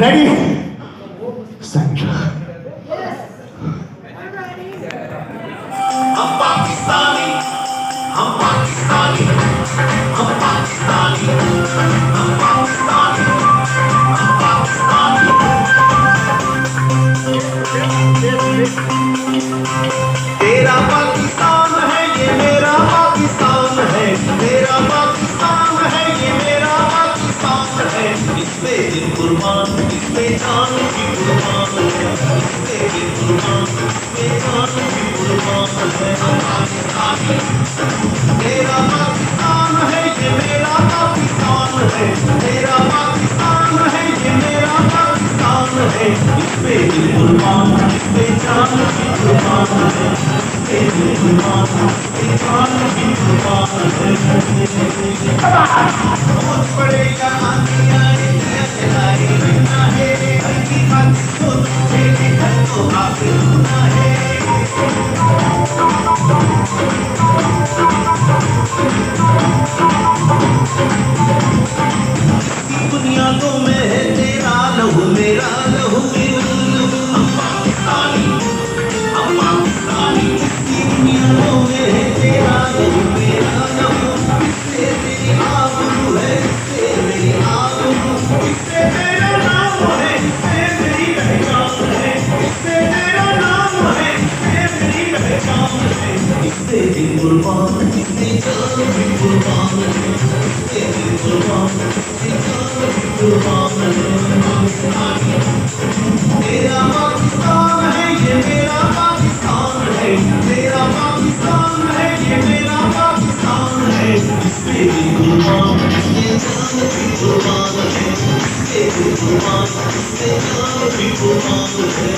Ready set. हम पाकिस्तानी, हम पाकिस्तानी, हम पाकिस्तानी, हम पाकिस्तानी, हम पाकिस्तानी। तेरा पाकिस्तान है ये मेरा पाकिस्तान है, तेरा पाकिस्तान है ये मेरा पाकिस्तान है। इससे दिल कुर्बान, इससे जान भी कुर्बान है, इससे दिल कुर्बान, इससे जान भी कुर्बान है। हम पाकिस्तानी, तेरा पाकिस्तान है ये मेरा पाकिस्तान है, तेरा पाकिस्तान है ये मेरा पाकिस्तान है। इससे दिल कुर्बान, इससे जान भी कुर्बान है, इससे दिल कुर्बान, इससे जान भी कुर्बान है। बहुत बड़े यहाँ आए चलाए रहना है, हर की बात को मेरे घर को आके सुना है। बुनियादों में है तेरा लहू मेरा लहू, हम पाकिस्तानी, हम पाकिस्तानी। इसकी बुनियादों में है तेरा लहू मेरा लहू, इससे तेरी आबरू है, इससे मेरी आबरू, इससे तेरा नाम है, इससे मेरी पहचान है, इससे तेरा नाम है, इससे मेरी पहचान है। इससे दिल कुर्बान, इससे जान भी कुर्बान है, इससे दिल कुर्बान, इससे जान भी कुर्बान है। पाकिस्तानी, तेरा पाकिस्तान है ये मेरा पाकिस्तान है, तेरा पाकिस्तान है ये मेरा पाकिस्तान है। इससे दिल कुर्बान, इससे जान भी कुर्बान है, इससे दिल कुर्बान, इससे जान भी कुर्बान है।